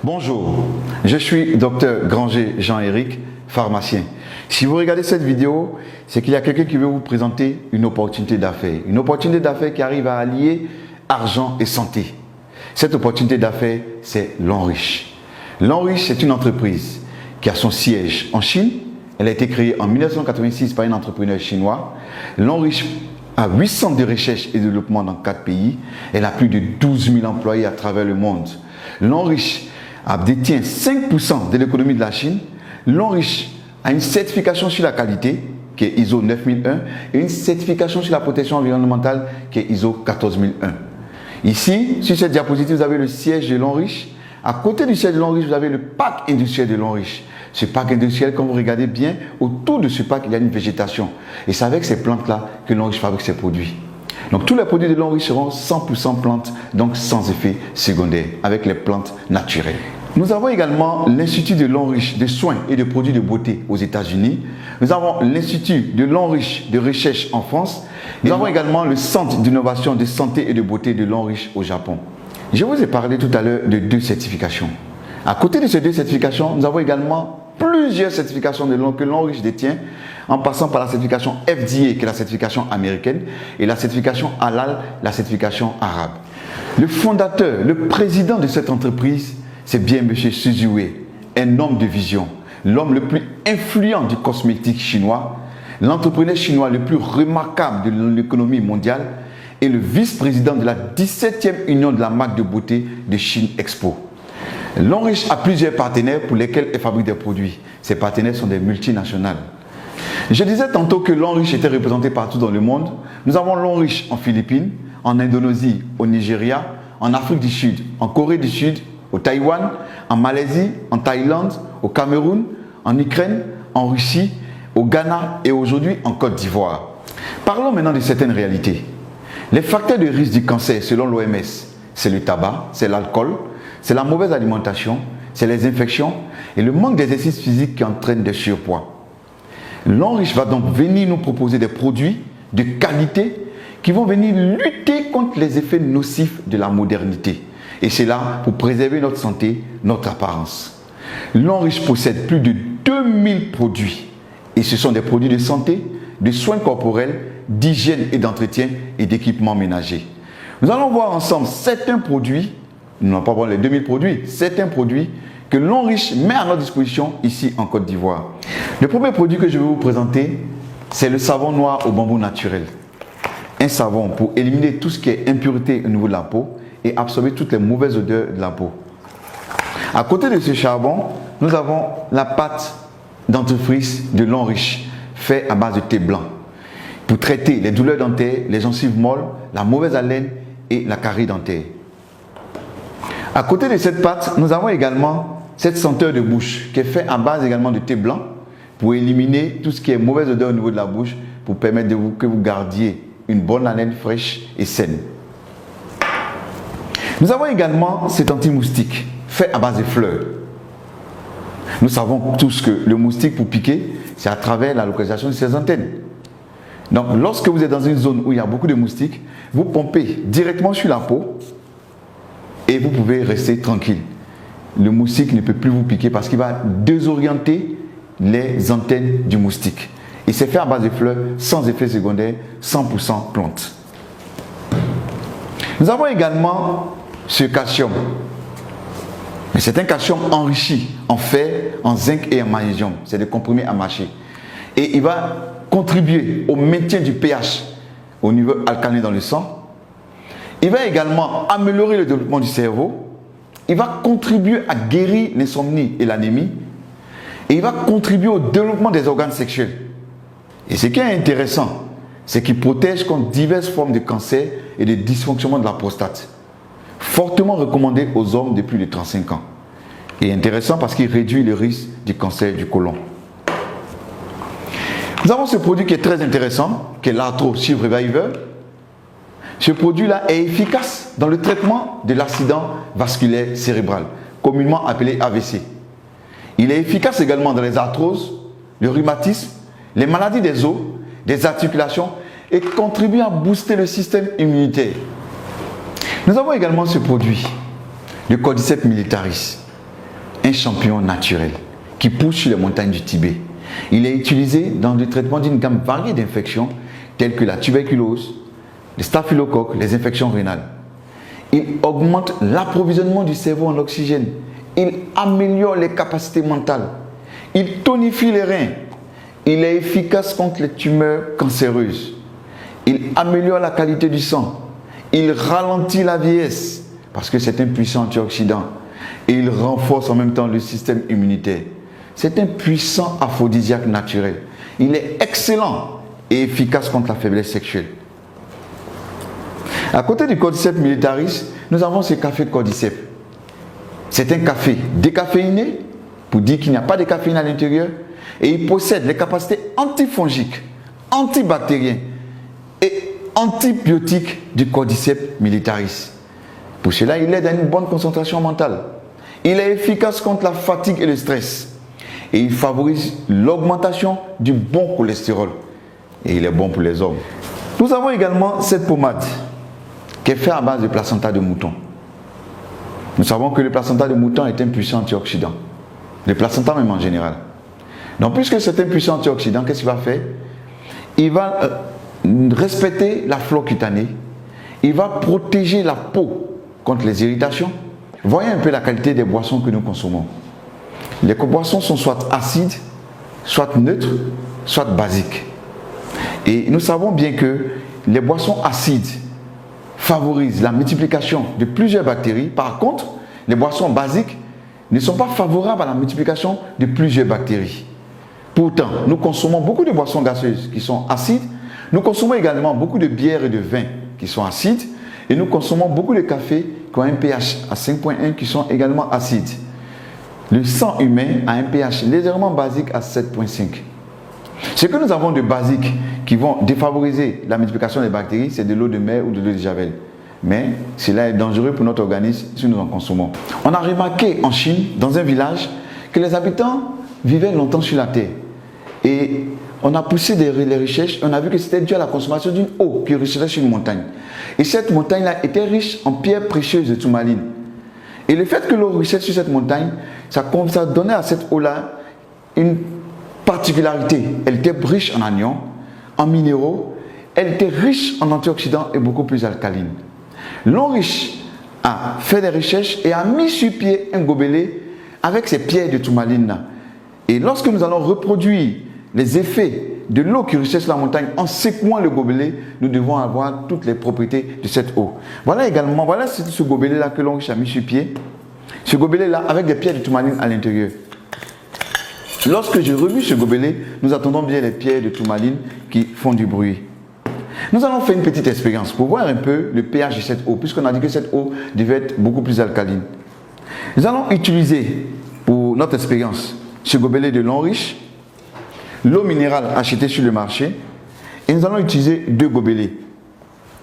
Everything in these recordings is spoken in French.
Bonjour, je suis Dr Granger Jean-Éric, pharmacien. Si vous regardez cette vidéo, c'est qu'il y a quelqu'un qui veut vous présenter une opportunité d'affaires. Une opportunité d'affaires qui arrive à allier argent et santé. Cette opportunité d'affaires, c'est L'Enriche. L'Enriche, c'est une entreprise qui a son siège en Chine. Elle a été créée en 1986 par un entrepreneur chinois. L'Enriche a 8 centres de recherche et de développement dans 4 pays. Elle a plus de 12 000 employés à travers le monde. L'Enriche détient 5% de l'économie de la Chine. L'Enriche a une certification sur la qualité qui est ISO 9001 et une certification sur la protection environnementale qui est ISO 14001. Ici, sur cette diapositive, vous avez le siège de L'Enriche. À côté du siège de L'Enriche, vous avez le parc industriel de L'Enriche. Ce parc industriel, quand vous regardez bien, autour de ce parc, il y a une végétation. Et c'est avec ces plantes-là que L'Enriche fabrique ses produits. Donc tous les produits de L'Enriche seront 100% plantes, donc sans effet secondaire, avec les plantes naturelles. Nous avons également l'Institut de L'Enriche de soins et de produits de beauté aux États-Unis. Nous avons l'Institut de L'Enriche de recherche en France. Nous avons également le Centre d'innovation de santé et de beauté de L'Enriche au Japon. Je vous ai parlé tout à l'heure de 2 certifications. À côté de ces 2 certifications, nous avons également plusieurs certifications que L'Enriche détient, en passant par la certification FDA, qui est la certification américaine, et la certification Halal, la certification arabe. Le fondateur, le président de cette entreprise, c'est bien M. Suzuwe, un homme de vision, l'homme le plus influent du cosmétique chinois, l'entrepreneur chinois le plus remarquable de l'économie mondiale et le vice-président de la 17e union de la marque de beauté de Chine Expo. L'Enriche a plusieurs partenaires pour lesquels elle fabrique des produits. Ces partenaires sont des multinationales. Je disais tantôt que L'Enriche était représenté partout dans le monde. Nous avons L'Enriche en Philippines, en Indonésie, au Nigeria, en Afrique du Sud, en Corée du Sud, au Taïwan, en Malaisie, en Thaïlande, au Cameroun, en Ukraine, en Russie, au Ghana et aujourd'hui en Côte d'Ivoire. Parlons maintenant de certaines réalités. Les facteurs de risque du cancer selon l'OMS, c'est le tabac, c'est l'alcool, c'est la mauvaise alimentation, c'est les infections et le manque d'exercice physique qui entraîne des surpoids. L'Enriche va donc venir nous proposer des produits de qualité qui vont venir lutter contre les effets nocifs de la modernité. Et c'est là pour préserver notre santé, notre apparence. L'Enriche possède plus de 2000 produits. Et ce sont des produits de santé, de soins corporels, d'hygiène et d'entretien et d'équipements ménagers. Nous allons voir ensemble certains produits, nous n'allons pas voir les 2000 produits, certains produits que L'Enriche met à notre disposition ici en Côte d'Ivoire. Le premier produit que je vais vous présenter, c'est le savon noir au bambou naturel. Un savon pour éliminer tout ce qui est impureté au niveau de la peau et absorber toutes les mauvaises odeurs de la peau. À côté de ce charbon, nous avons la pâte dentifrice de L'Enriche, faite à base de thé blanc, pour traiter les douleurs dentaires, les gencives molles, la mauvaise haleine et la carie dentaire. À côté de cette pâte, nous avons également cette senteur de bouche qui est faite à base également de thé blanc pour éliminer tout ce qui est mauvaise odeur au niveau de la bouche, pour permettre que vous gardiez une bonne haleine fraîche et saine. Nous avons également cet anti-moustique fait à base de fleurs. Nous savons tous que le moustique pour piquer, c'est à travers la localisation de ses antennes. Donc lorsque vous êtes dans une zone où il y a beaucoup de moustiques, vous pompez directement sur la peau et vous pouvez rester tranquille. Le moustique ne peut plus vous piquer parce qu'il va désorienter les antennes du moustique. Et c'est fait à base de fleurs, sans effet secondaire, 100% plantes. Nous avons également ce calcium. Mais c'est un calcium enrichi en fer, en zinc et en magnésium. C'est des comprimés à mâcher. Et il va contribuer au maintien du pH au niveau alcalin dans le sang. Il va également améliorer le développement du cerveau. Il va contribuer à guérir l'insomnie et l'anémie. Et il va contribuer au développement des organes sexuels. Et ce qui est intéressant, c'est qu'il protège contre diverses formes de cancer et de dysfonctionnement de la prostate. Fortement recommandé aux hommes de plus de 35 ans. Et intéressant parce qu'il réduit le risque du cancer du côlon. Nous avons ce produit qui est très intéressant, qui est l'Arthro Shield Reviver. Ce produit-là est efficace dans le traitement de l'accident vasculaire cérébral, communément appelé AVC. Il est efficace également dans les arthroses, le rhumatisme, les maladies des os, des articulations et contribue à booster le système immunitaire. Nous avons également ce produit, le Cordyceps militaris. un champignon naturel qui pousse sur les montagnes du Tibet. Il est utilisé dans le traitement d'une gamme variée d'infections telles que la tuberculose, les staphylocoques, les infections rénales. Il augmente l'approvisionnement du cerveau en oxygène. Il améliore les capacités mentales. Il tonifie les reins. Il est efficace contre les tumeurs cancéreuses. Il améliore la qualité du sang. Il ralentit la vieillesse parce que c'est un puissant antioxydant. Et il renforce en même temps le système immunitaire. C'est un puissant aphrodisiaque naturel. Il est excellent et efficace contre la faiblesse sexuelle. À côté du Cordyceps militaris, nous avons ce café Cordyceps. C'est un café décaféiné, pour dire qu'il n'y a pas de caféine à l'intérieur, et il possède les capacités antifongiques, antibactériennes et antibiotiques du Cordyceps militaris. Pour cela, il aide à une bonne concentration mentale. Il est efficace contre la fatigue et le stress. Et il favorise l'augmentation du bon cholestérol. Et il est bon pour les hommes. Nous avons également cette pommade qui est faite à base de placenta de mouton. Nous savons que le placenta de mouton est un puissant antioxydant. Le placenta même en général. Donc puisque c'est un puissant antioxydant, qu'est-ce qu'il va faire? Il va respecter la flore cutanée. Il va protéger la peau contre les irritations. Voyez un peu la qualité des boissons que nous consommons. Les boissons sont soit acides, soit neutres, soit basiques. Et nous savons bien que les boissons acides favorisent la multiplication de plusieurs bactéries. Par contre, les boissons basiques ne sont pas favorables à la multiplication de plusieurs bactéries. Pourtant, nous consommons beaucoup de boissons gazeuses qui sont acides. Nous consommons également beaucoup de bières et de vins qui sont acides. Et nous consommons beaucoup de cafés qui ont un pH à 5,1 qui sont également acides. Le sang humain a un pH légèrement basique à 7,5. Ce que nous avons de basiques qui vont défavoriser la multiplication des bactéries, c'est de l'eau de mer ou de l'eau de javel. Mais cela est dangereux pour notre organisme si nous en consommons. On a remarqué en Chine, dans un village, que les habitants vivaient longtemps sur la terre. Et on a poussé les recherches, on a vu que c'était dû à la consommation d'une eau qui ruisselait sur une montagne. Et cette montagne-là était riche en pierres précieuses de tourmaline. Et le fait que l'eau ruisselle sur cette montagne, ça donnait à cette eau-là une particularité. Elle était riche en anions, en minéraux, elle était riche en antioxydants et beaucoup plus alcaline. L'homme riche a fait des recherches et a mis sur pied un gobelet avec ces pierres de tourmaline-là. Et lorsque nous allons reproduire les effets de l'eau qui ruisselle sur la montagne en secouant le gobelet, nous devons avoir toutes les propriétés de cette eau. Voilà également, voilà ce gobelet-là que l'homme riche a mis sur pied. Ce gobelet-là avec des pierres de tourmaline à l'intérieur. Lorsque je revis ce gobelet, nous attendons bien les pierres de tourmaline qui font du bruit. Nous allons faire une petite expérience pour voir un peu le pH de cette eau, puisqu'on a dit que cette eau devait être beaucoup plus alcaline. Nous allons utiliser pour notre expérience ce gobelet de l'eau riche, l'eau minérale achetée sur le marché, et nous allons utiliser deux gobelets,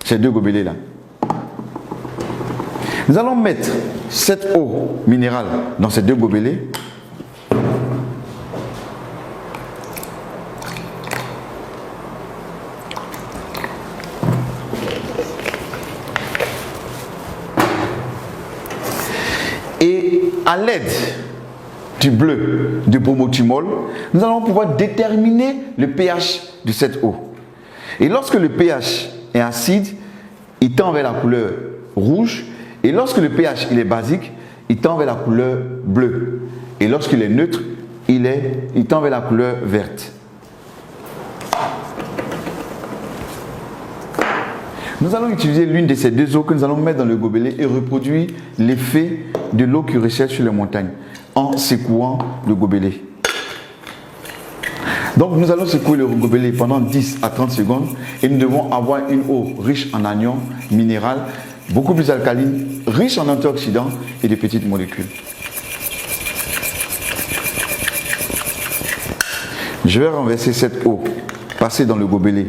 ces deux gobelets-là. Nous allons mettre cette eau minérale dans ces deux gobelets. Et à l'aide du bleu de bromothymol, nous allons pouvoir déterminer le pH de cette eau. Et lorsque le pH est acide, il tend vers la couleur rouge. Et lorsque le pH il est basique, il tend vers la couleur bleue. Et lorsqu'il est neutre, il tend vers la couleur verte. Nous allons utiliser l'une de ces deux eaux que nous allons mettre dans le gobelet et reproduire l'effet de l'eau qui ruisselle sur les montagnes en secouant le gobelet. Donc nous allons secouer le gobelet pendant 10 à 30 secondes et nous devons avoir une eau riche en anions minérales, beaucoup plus alcaline, riche en antioxydants et de petites molécules. Je vais renverser cette eau, passer dans le gobelet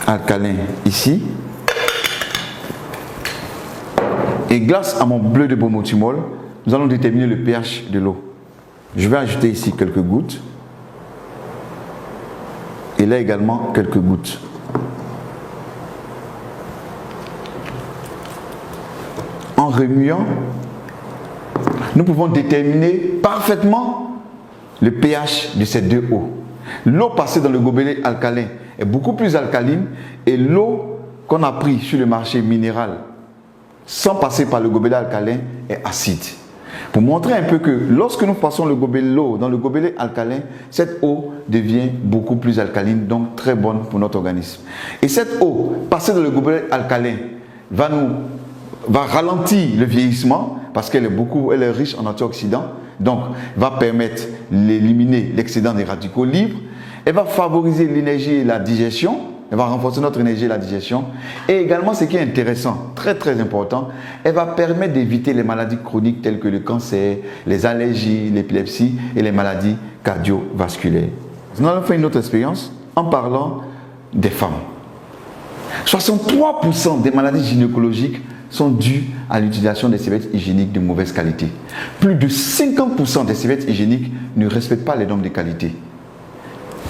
alcalin ici. Et grâce à mon bleu de bromothymol, nous allons déterminer le pH de l'eau. Je vais ajouter ici quelques gouttes. Et là également quelques gouttes. En remuant, nous pouvons déterminer parfaitement le pH de ces deux eaux. L'eau passée dans le gobelet alcalin est beaucoup plus alcaline et l'eau qu'on a pris sur le marché minéral sans passer par le gobelet alcalin est acide. Pour montrer un peu que lorsque nous passons l'eau dans le gobelet alcalin, cette eau devient beaucoup plus alcaline, donc très bonne pour notre organisme. Et cette eau passée dans le gobelet alcalin va ralentir le vieillissement parce qu'elle est riche en antioxydants, donc va permettre d'éliminer l'excédent des radicaux libres. Elle va favoriser l'énergie et la digestion. Elle va renforcer notre énergie et la digestion. Et également, ce qui est intéressant, très très important, elle va permettre d'éviter les maladies chroniques telles que le cancer, les allergies, l'épilepsie et les maladies cardiovasculaires. Nous allons faire une autre expérience en parlant des femmes. 63% des maladies gynécologiques sont dues à l'utilisation des serviettes hygiéniques de mauvaise qualité. Plus de 50% des serviettes hygiéniques ne respectent pas les normes de qualité.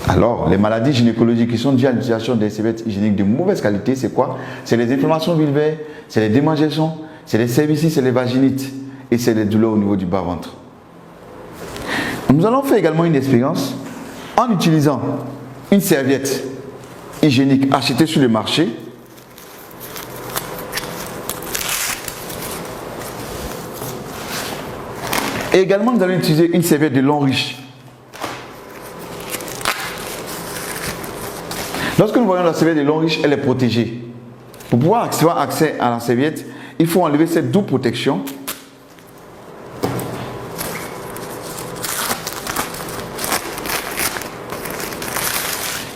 Alors, les maladies gynécologiques qui sont dues à l'utilisation des serviettes hygiéniques de mauvaise qualité, c'est quoi? C'est les inflammations vulvaires, c'est les démangeaisons, c'est les cervicites, c'est les vaginites et c'est les douleurs au niveau du bas-ventre. Nous allons faire également une expérience en utilisant une serviette hygiénique achetée sur le marché. Et également, nous allons utiliser une serviette de long riche. Lorsque nous voyons la serviette de long riche, elle est protégée. Pour pouvoir avoir accès à la serviette, il faut enlever cette double protection.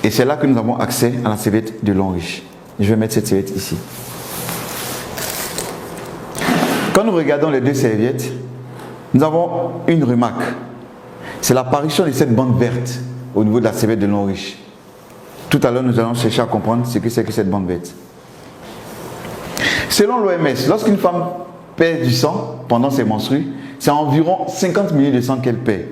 Et c'est là que nous avons accès à la serviette de long riche. Je vais mettre cette serviette ici. Quand nous regardons les deux serviettes, nous avons une remarque. C'est l'apparition de cette bande verte au niveau de la serviette de long riche. Tout à l'heure, nous allons chercher à comprendre ce que c'est que cette bande verte. Selon l'OMS, lorsqu'une femme perd du sang pendant ses menstrues, c'est environ 50 ml de sang qu'elle perd.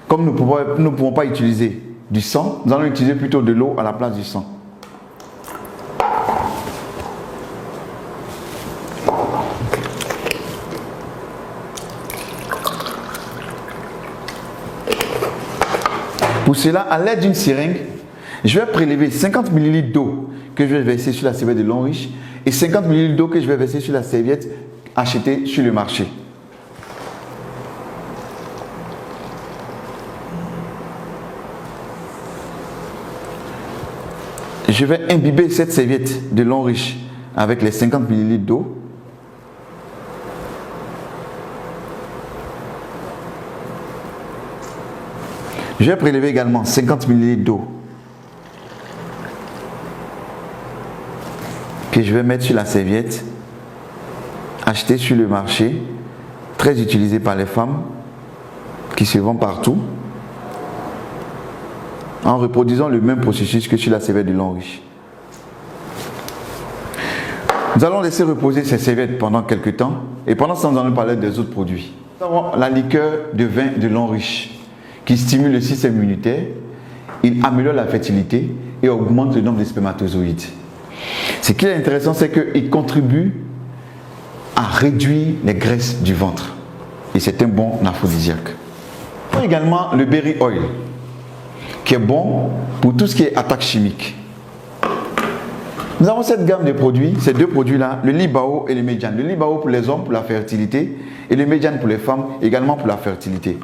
Comme nous ne pouvons pas utiliser du sang, nous allons utiliser plutôt de l'eau à la place du sang. Pour cela, à l'aide d'une seringue, je vais prélever 50 ml d'eau que je vais verser sur la serviette de long riche et 50 ml d'eau que je vais verser sur la serviette achetée sur le marché. Je vais imbiber cette serviette de long riche avec les 50 ml d'eau. Je vais prélever également 50 ml d'eau que je vais mettre sur la serviette achetée sur le marché, très utilisée par les femmes qui se vend partout, en reproduisant le même processus que sur la serviette de long riche. Nous allons laisser reposer ces serviettes pendant quelques temps et pendant ce temps, nous allons parler des autres produits. Nous avons la liqueur de vin de long riche qui stimule le système immunitaire, il améliore la fertilité et augmente le nombre de spermatozoïdes. Ce qui est intéressant, c'est qu'il contribue à réduire les graisses du ventre et c'est un bon aphrodisiaque. Nous avons également le berry oil qui est bon pour tout ce qui est attaque chimique. Nous avons cette gamme de produits, ces deux produits-là, le Libao et le Mediane. Le Libao pour les hommes pour la fertilité et le Mediane pour les femmes également pour la fertilité.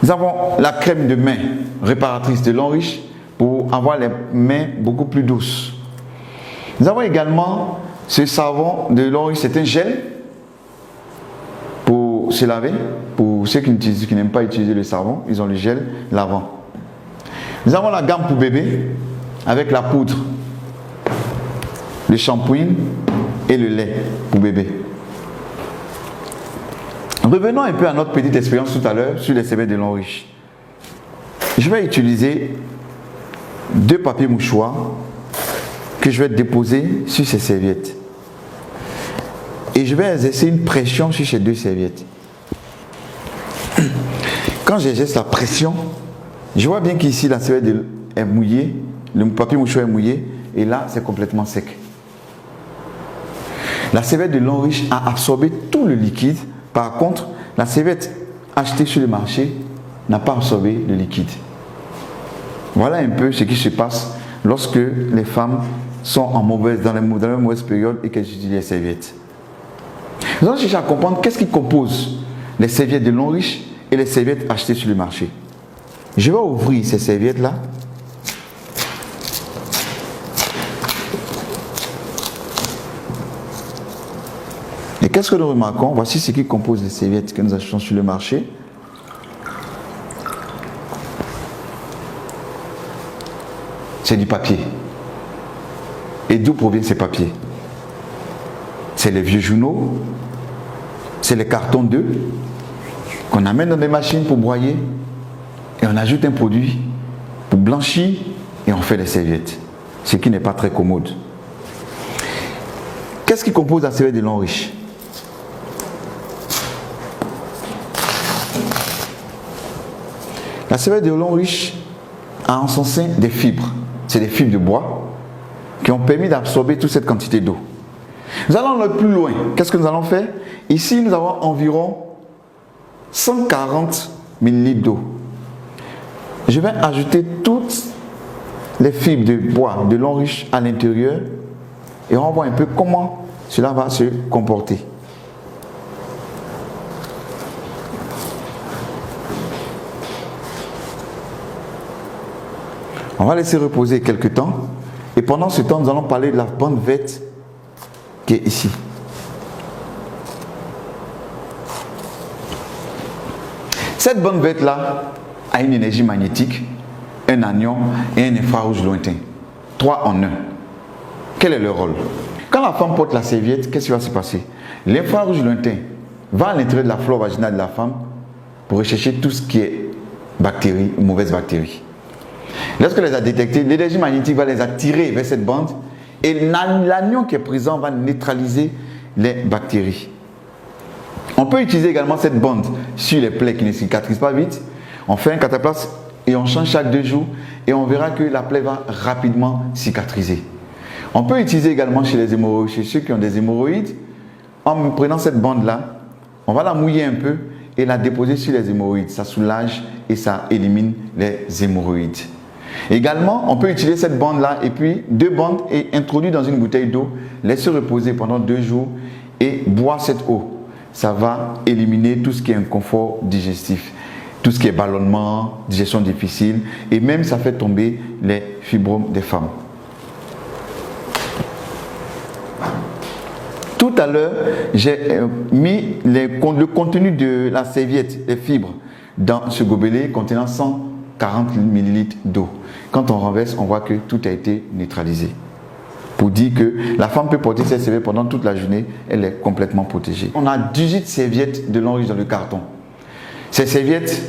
Nous avons la crème de main réparatrice de long riche pour avoir les mains beaucoup plus douces. Nous avons également ce savon de long riche, c'est un gel pour se laver. Pour ceux qui n'aiment pas utiliser le savon, ils ont le gel lavant. Nous avons la gamme pour bébé avec la poudre, le shampoing et le lait pour bébé. Revenons un peu à notre petite expérience tout à l'heure sur les serviettes de long riche. Je vais utiliser deux papiers mouchoirs que je vais déposer sur ces serviettes. Et je vais exercer une pression sur ces deux serviettes. Quand j'exerce la pression, je vois bien qu'ici la serviette est mouillée, le papier mouchoir est mouillé et là c'est complètement sec. La serviette de l'Henriche a absorbé tout le liquide. Par contre, la serviette achetée sur le marché n'a pas absorbé le liquide. Voilà un peu ce qui se passe lorsque les femmes sont dans la mauvaise période et qu'elles utilisent les serviettes. Nous allons chercher à comprendre qu'est-ce qui compose les serviettes de l'Henriche et les serviettes achetées sur le marché. Je vais ouvrir ces serviettes-là. Et qu'est-ce que nous remarquons? Voici ce qui compose les serviettes que nous achetons sur le marché. C'est du papier. Et d'où proviennent ces papiers? C'est les vieux journaux, c'est les cartons d'œufs qu'on amène dans des machines pour broyer et on ajoute un produit pour blanchir et on fait des serviettes, ce qui n'est pas très commode. Qu'est-ce qui compose la serviette de l'Henriche? La serviette de l'Henriche a en son sein des fibres. C'est des fibres de bois qui ont permis d'absorber toute cette quantité d'eau. Nous allons aller plus loin. Qu'est-ce que nous allons faire? Ici, nous avons environ 140 ml d'eau. Je vais ajouter toutes les fibres de bois de l'Henriche à l'intérieur et on va voir un peu comment cela va se comporter. On va laisser reposer quelques temps et pendant ce temps, nous allons parler de la bande verte qui est ici. Cette bande verte là a une énergie magnétique, un anion et un infrarouge lointain. 3 en 1. Quel est le rôle? Quand la femme porte la serviette, qu'est-ce qui va se passer? L'infrarouge lointain va à l'intérieur de la flore vaginale de la femme pour rechercher tout ce qui est bactéries, mauvaises bactéries. Lorsqu'elle les a détectées, l'énergie magnétique va les attirer vers cette bande et l'anion qui est présent va neutraliser les bactéries. On peut utiliser également cette bande sur les plaies qui ne cicatrisent pas vite. On fait un cataplasme et on change chaque 2 jours et on verra que la plaie va rapidement cicatriser. On peut utiliser également chez les hémorroïdes, chez ceux qui ont des hémorroïdes, en prenant cette bande-là, on va la mouiller un peu et la déposer sur les hémorroïdes. Ça soulage et ça élimine les hémorroïdes. Également, on peut utiliser cette bande-là et puis 2 bandes et introduire dans une bouteille d'eau, laisser reposer pendant 2 jours et boire cette eau. Ça va éliminer tout ce qui est inconfort digestif, tout ce qui est ballonnement, digestion difficile et même ça fait tomber les fibromes des femmes. Tout à l'heure, j'ai mis le contenu de la serviette, les fibres, dans ce gobelet contenant 140 ml d'eau. Quand on renverse, on voit que tout a été neutralisé. Pour dire que la femme peut porter cette serviette pendant toute la journée, elle est complètement protégée. On a 18 serviettes de l'Henriche dans le carton. Ces serviettes,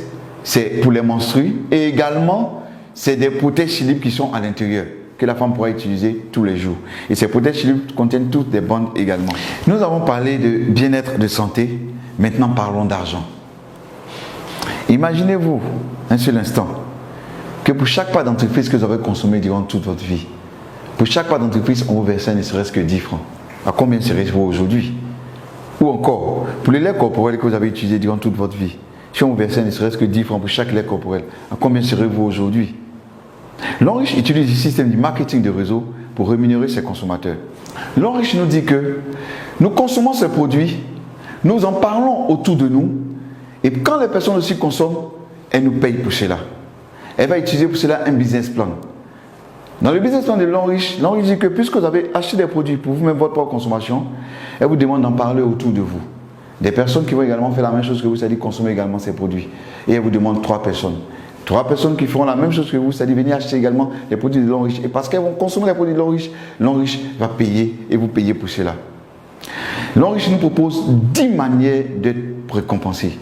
c'est pour les menstrues et également, c'est des protège-slip qui sont à l'intérieur, que la femme pourra utiliser tous les jours. Et ces protège-slip contiennent toutes des bandes également. Nous avons parlé de bien-être, de santé. Maintenant, parlons d'argent. Imaginez-vous un seul instant que pour chaque pas d'entreprise que vous avez consommé durant toute votre vie, pour chaque pas d'entreprise, on vous versait ne serait-ce que 10 francs. À combien serait-vous aujourd'hui? Ou encore, pour les laits corporels que vous avez utilisés durant toute votre vie, si on vous versait ne serait-ce que 10 francs pour chaque lait corporel, à combien serez-vous aujourd'hui? L'Henriche utilise le système du marketing de réseau pour rémunérer ses consommateurs. L'Henriche nous dit que nous consommons ces produits, nous en parlons autour de nous, et quand les personnes aussi consomment, elles nous payent pour cela. Elle va utiliser pour cela un business plan. Dans le business plan de l'Henriche dit que puisque vous avez acheté des produits pour vous-même votre propre consommation, elle vous demande d'en parler autour de vous. Des personnes qui vont également faire la même chose que vous, c'est-à-dire consommer également ces produits. Et elle vous demande 3 personnes. 3 personnes qui feront la même chose que vous, c'est-à-dire venir acheter également les produits de l'Henriche. Et parce qu'elles vont consommer les produits de l'Henriche va payer et vous payer pour cela. L'Henriche nous propose 10 manières d'être récompensés.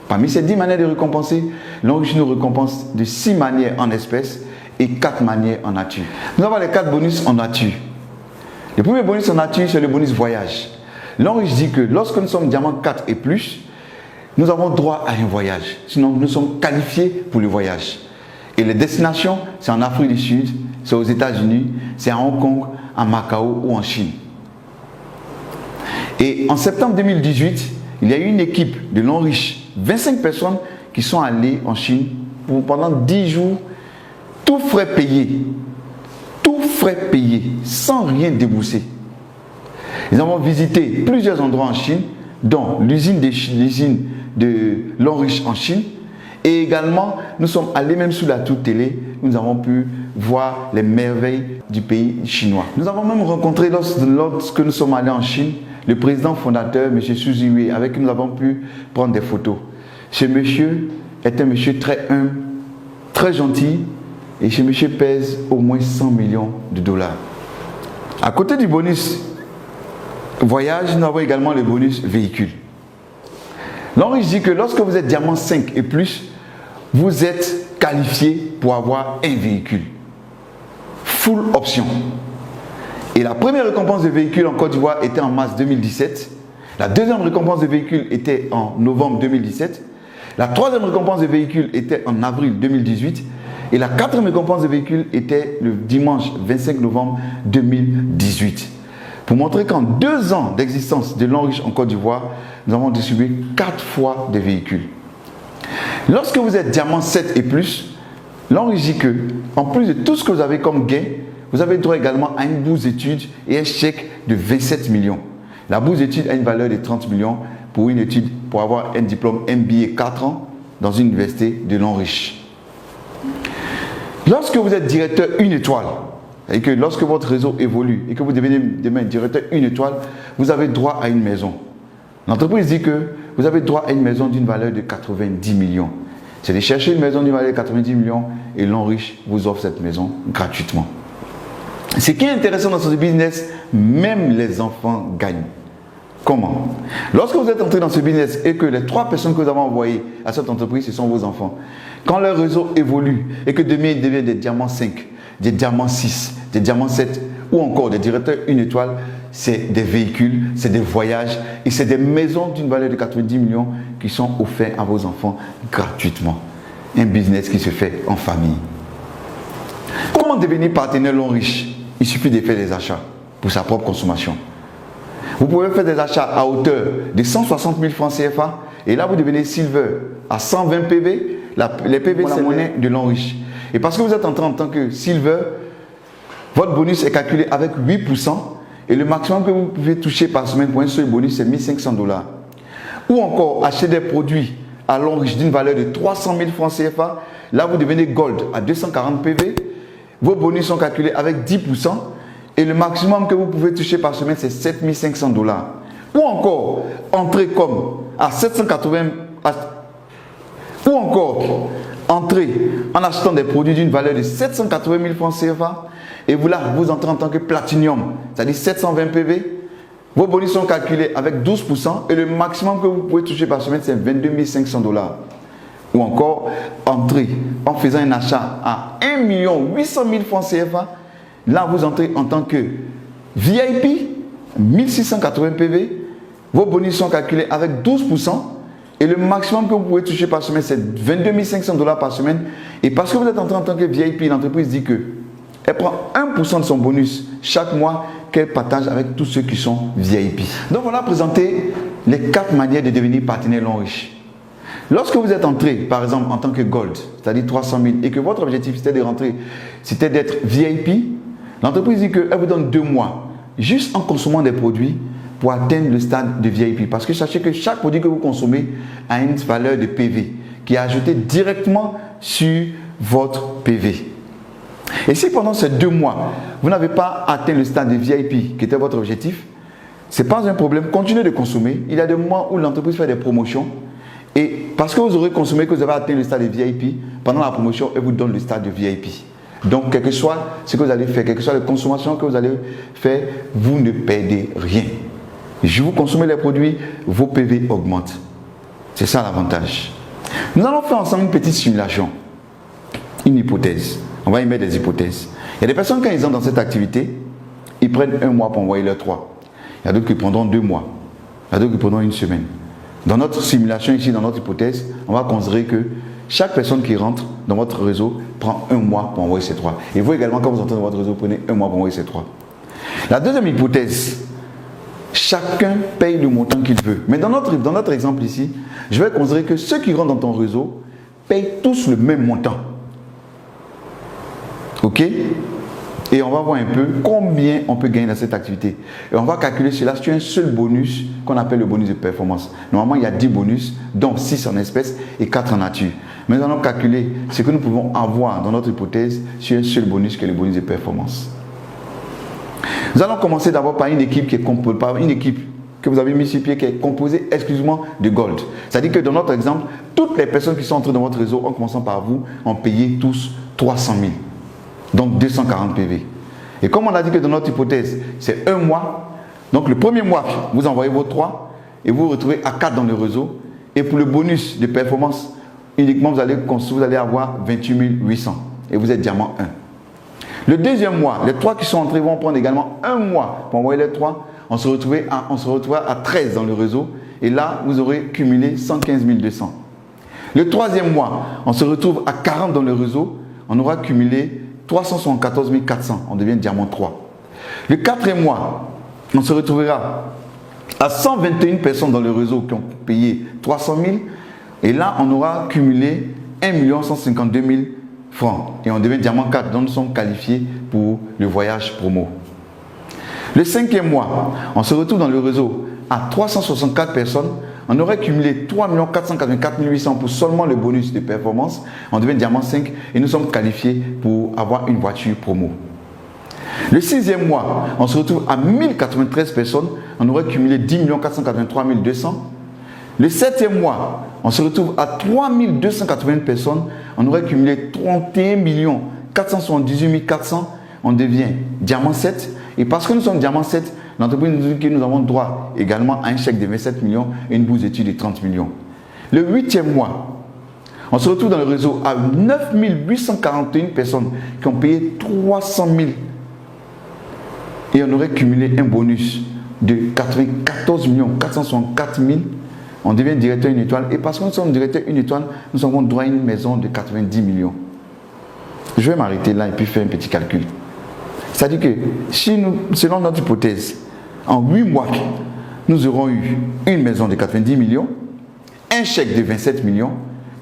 Parmi ces 10 manières de récompenser, l'Henriche nous récompense de 6 manières en espèces et 4 manières en nature. Nous avons les 4 bonus en nature. Le premier bonus en nature, c'est le bonus voyage. L'Henriche dit que lorsque nous sommes diamant 4 et plus, nous avons droit à un voyage. Sinon, nous sommes qualifiés pour le voyage. Et les destinations, c'est en Afrique du Sud, c'est aux États-Unis, c'est à Hong Kong, à Macao ou en Chine. Et en septembre 2018, il y a eu une équipe de l'Enriche, 25 personnes qui sont allées en Chine pendant 10 jours, tout frais payés, sans rien débourser. Nous avons visité plusieurs endroits en Chine, dont l'usine de l'Enriche en Chine. Et également, nous sommes allés même sous la tour télé, nous avons pu voir les merveilles du pays chinois. Nous avons même rencontré, lorsque nous sommes allés en Chine, le président fondateur, M. Xu Ziwei, avec qui nous avons pu prendre des photos. Ce monsieur est un monsieur très humble, très gentil, et ce monsieur pèse au moins 100 millions de dollars. À côté du bonus voyage, nous avons également le bonus véhicule. L'Enriche dit que lorsque vous êtes diamant 5 et plus, vous êtes qualifié pour avoir un véhicule. Full option. Et la première récompense de véhicule en Côte d'Ivoire était en mars 2017. La deuxième récompense de véhicule était en novembre 2017. La troisième récompense de véhicule était en avril 2018. Et la quatrième récompense de véhicule était le dimanche 25 novembre 2018. Pour montrer qu'en 2 ans d'existence de l'Enriche en Côte d'Ivoire, nous avons distribué 4 fois des véhicules. Lorsque vous êtes diamant 7 et plus, l'Enriche dit que, en plus de tout ce que vous avez comme gain, vous avez droit également à une bourse d'études et un chèque de 27 millions. La bourse d'études a une valeur de 30 millions pour une étude, pour avoir un diplôme MBA 4 ans dans une université de l'Enriche. Lorsque vous êtes directeur 1 étoile, et que lorsque votre réseau évolue et que vous devenez demain directeur 1 étoile, vous avez droit à une maison. L'entreprise dit que vous avez droit à une maison d'une valeur de 90 millions. C'est de chercher une maison d'une valeur de 90 millions et l'Enriche vous offre cette maison gratuitement. Ce qui est intéressant dans ce business, même les enfants gagnent. Comment? Lorsque vous êtes entré dans ce business et que les 3 personnes que vous avez envoyées à cette entreprise, ce sont vos enfants, quand leur réseau évolue et que demain ils deviennent des diamants 5, des diamants 6, des diamants 7 ou encore des directeurs 1 étoile, c'est des véhicules, c'est des voyages et c'est des maisons d'une valeur de 90 millions qui sont offerts à vos enfants gratuitement. Un business qui se fait en famille. Comment devenir partenaire l'Enriche? Il suffit de faire des achats pour sa propre consommation. Vous pouvez faire des achats à hauteur de 160 000 francs CFA et là vous devenez Silver à 120 PV. Les PV c'est la monnaie de l'Enriche. Et parce que vous êtes entré en tant que Silver, votre bonus est calculé avec 8% et le maximum que vous pouvez toucher par semaine pour un seul bonus c'est 1500 $. Ou encore acheter des produits à l'Enriche d'une valeur de 300 000 francs CFA. Là vous devenez Gold à 240 PV. Vos bonus sont calculés avec 10% et le maximum que vous pouvez toucher par semaine c'est 7500 $. Ou encore entrer comme à 780 ou encore entrer en achetant des produits d'une valeur de 780 000 francs CFA et vous là vous entrez en tant que Platinum, c'est-à-dire 720 PV. Vos bonus sont calculés avec 12% et le maximum que vous pouvez toucher par semaine c'est 22 500 $. Ou encore entrer en faisant un achat à 1 800 000 francs CFA. Là, vous entrez en tant que VIP, 1680 PV. Vos bonus sont calculés avec 12%. Et le maximum que vous pouvez toucher par semaine, c'est 22 500 $ par semaine. Et parce que vous êtes entré en tant que VIP, l'entreprise dit qu'elle prend 1% de son bonus chaque mois qu'elle partage avec tous ceux qui sont VIP. Donc, voilà présenté les 4 manières de devenir partenaire l'Enriche. Lorsque vous êtes entré, par exemple, en tant que Gold, c'est-à-dire 300 000, et que votre objectif c'était de rentrer, c'était d'être VIP, l'entreprise dit qu'elle vous donne 2 mois, juste en consommant des produits pour atteindre le stade de VIP. Parce que sachez que chaque produit que vous consommez a une valeur de PV qui est ajoutée directement sur votre PV. Et si pendant ces 2 mois, vous n'avez pas atteint le stade de VIP qui était votre objectif, ce n'est pas un problème, continuez de consommer. Il y a des mois où l'entreprise fait des promotions. Et parce que vous aurez consommé, que vous avez atteint le stade de VIP, pendant la promotion, elle vous donne le stade de VIP. Donc, quel que soit ce que vous allez faire, quelle que soit la consommation que vous allez faire, vous ne perdez rien. Si vous consommez les produits, vos PV augmentent. C'est ça l'avantage. Nous allons faire ensemble une petite simulation, une hypothèse. On va y mettre des hypothèses. Il y a des personnes, quand ils entrent dans cette activité, ils prennent 1 mois pour envoyer leurs 3. Il y a d'autres qui prendront 2 mois. Il y a d'autres qui prendront 1 semaine. Dans notre simulation ici, dans notre hypothèse, on va considérer que chaque personne qui rentre dans votre réseau prend 1 mois pour envoyer ses 3. Et vous également, quand vous entrez dans votre réseau, prenez 1 mois pour envoyer ses 3. La deuxième hypothèse, Chacun paye le montant qu'il veut. Mais dans notre exemple ici, je vais considérer que ceux qui rentrent dans ton réseau payent tous le même montant. Ok? Et on va voir un peu combien on peut gagner dans cette activité. Et on va calculer cela sur un seul bonus qu'on appelle le bonus de performance. Normalement, il y a 10 bonus, dont 6 en espèces et 4 en nature. Mais nous allons calculer ce que nous pouvons avoir dans notre hypothèse sur un seul bonus qui est le bonus de performance. Nous allons commencer d'abord par une équipe qui est composée, par une équipe que vous avez mis sur pied qui est composée exclusivement de gold. C'est-à-dire que dans notre exemple, toutes les personnes qui sont entrées dans votre réseau, en commençant par vous, ont payé tous 300 000. Donc 240 PV. Et comme on a dit que dans notre hypothèse, c'est un mois, donc le premier mois, vous envoyez vos 3 et vous vous retrouvez à 4 dans le réseau. Et pour le bonus de performance, uniquement vous allez avoir 28 800 et vous êtes diamant 1. Le deuxième mois, les 3 qui sont entrés vont prendre également un mois pour envoyer les 3. On se retrouve à 13 dans le réseau et là, vous aurez cumulé 115 200. Le troisième mois, on se retrouve à 40 dans le réseau, on aura cumulé 374 400, on devient diamant 3. Le quatrième mois, on se retrouvera à 121 personnes dans le réseau qui ont payé 300 000 et là, on aura cumulé 1 152 000 francs et on devient diamant 4, donc nous sommes qualifiés pour le voyage promo. Le cinquième mois, on se retrouve dans le réseau à 364 personnes. On aurait cumulé 3 484 800 pour seulement le bonus de performance. On devient diamant 5 et nous sommes qualifiés pour avoir une voiture promo. Le sixième mois, on se retrouve à 1093 personnes. On aurait cumulé 10 483 200. Le septième mois, on se retrouve à 3280 personnes. On aurait cumulé 31 478 400. On devient diamant 7. Et parce que nous sommes diamant 7, l'entreprise nous dit que nous avons droit également à un chèque de 27 millions et une bourse d'études de 30 millions. Le huitième mois, on se retrouve dans le réseau à 9 841 personnes qui ont payé 300 000 et on aurait cumulé un bonus de 94 464 000. On devient directeur une étoile et parce que nous sommes directeur une étoile, nous avons droit à une maison de 90 millions. Je vais m'arrêter là et puis faire un petit calcul. C'est-à-dire que si nous, selon notre hypothèse, en 8 mois, nous aurons eu une maison de 90 millions, un chèque de 27 millions,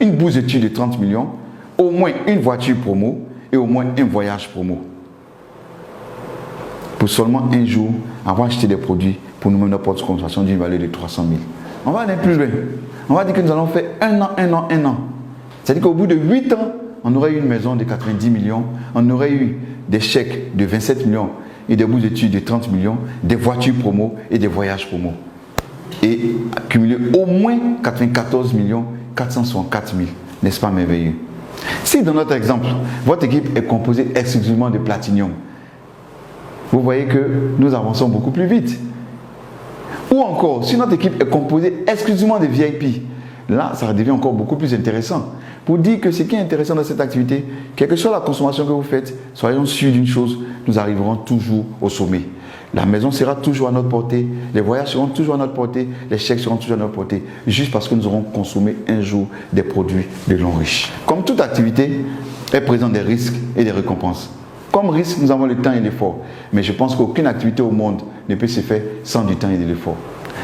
une bourse d'études de 30 millions, au moins une voiture promo et au moins un voyage promo. Pour seulement un jour avoir acheté des produits pour nous-mêmes notre porte de consommation d'une valeur de 300 000. On va aller plus loin. On va dire que nous allons faire un an. C'est-à-dire qu'au bout de 8 ans, on aurait eu une maison de 90 millions, on aurait eu des chèques de 27 millions et des bourses d'études de 30 millions, des voitures promo et des voyages promo. Et accumuler au moins 94 464 000. N'est-ce pas merveilleux? Si dans notre exemple, votre équipe est composée exclusivement de Platinum, vous voyez que nous avançons beaucoup plus vite. Ou encore, si notre équipe est composée exclusivement de VIP, là, ça devient encore beaucoup plus intéressant. Pour dire que ce qui est intéressant dans cette activité, quelle que soit la consommation que vous faites, soyons sûrs d'une chose, nous arriverons toujours au sommet. La maison sera toujours à notre portée, les voyages seront toujours à notre portée, les chèques seront toujours à notre portée, juste parce que nous aurons consommé un jour des produits de l'homme riche. Comme toute activité, elle présente des risques et des récompenses. Comme risque, nous avons le temps et l'effort. Mais je pense qu'aucune activité au monde ne peut se faire sans du temps et de l'effort.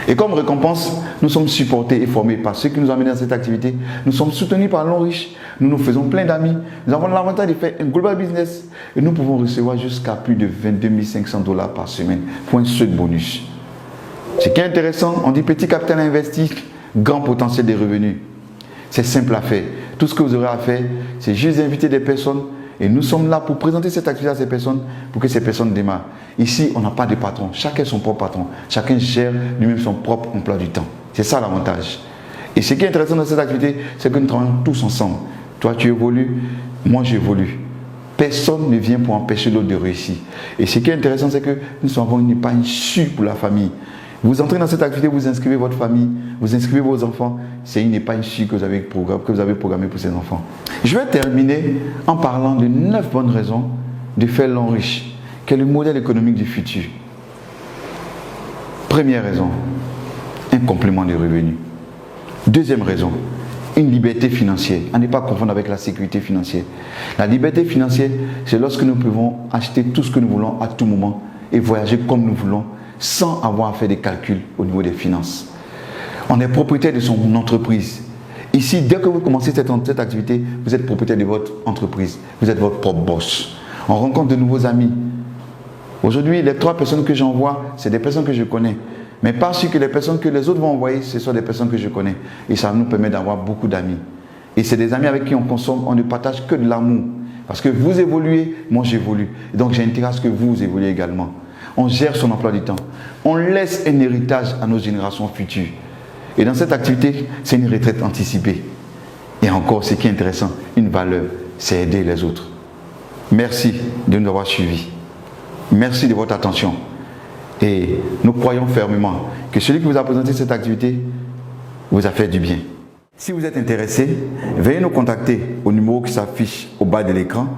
Et comme récompense, nous sommes supportés et formés par ceux qui nous ont amenés dans cette activité. Nous sommes soutenus par l'homme riche. Nous nous faisons plein d'amis. Nous avons l'avantage de faire un global business. Et nous pouvons recevoir jusqu'à plus de 22 500 $ par semaine pour un seul bonus. Ce qui est intéressant, on dit petit capital investi, grand potentiel de revenus. C'est simple à faire. Tout ce que vous aurez à faire, c'est juste inviter des personnes. Et nous sommes là pour présenter cette activité à ces personnes, pour que ces personnes démarrent. Ici, on n'a pas de patron. Chacun son propre patron. Chacun gère lui-même son propre emploi du temps. C'est ça l'avantage. Et ce qui est intéressant dans cette activité, c'est que nous travaillons tous ensemble. Toi, tu évolues, moi, j'évolue. Personne ne vient pour empêcher l'autre de réussir. Et ce qui est intéressant, c'est que nous avons une épargne sûre pour la famille. Vous entrez dans cette activité, vous inscrivez votre famille, vous inscrivez vos enfants. C'est une épargne sûre que vous avez programmée pour ces enfants. Je vais terminer en parlant de 9 bonnes raisons de faire l'homme riche, qui est le modèle économique du futur. Première raison, un complément de revenus. Deuxième raison, une liberté financière. À ne pas confondre avec la sécurité financière. La liberté financière, c'est lorsque nous pouvons acheter tout ce que nous voulons à tout moment et voyager comme nous voulons, sans avoir à faire des calculs au niveau des finances. On est propriétaire de son entreprise. Ici, dès que vous commencez cette activité, vous êtes propriétaire de votre entreprise. Vous êtes votre propre boss. On rencontre de nouveaux amis. Aujourd'hui, les 3 personnes que j'envoie, c'est des personnes que je connais. Mais parce que les personnes que les autres vont envoyer, ce sont des personnes que je connais. Et ça nous permet d'avoir beaucoup d'amis. Et c'est des amis avec qui on consomme, on ne partage que de l'amour. Parce que vous évoluez, moi j'évolue. Donc j'ai intérêt à ce que vous évoluez également. On gère son emploi du temps. On laisse un héritage à nos générations futures. Et dans cette activité, c'est une retraite anticipée. Et encore, ce qui est intéressant, une valeur, c'est aider les autres. Merci de nous avoir suivis. Merci de votre attention. Et nous croyons fermement que celui qui vous a présenté cette activité vous a fait du bien. Si vous êtes intéressé, veuillez nous contacter au numéro qui s'affiche au bas de l'écran.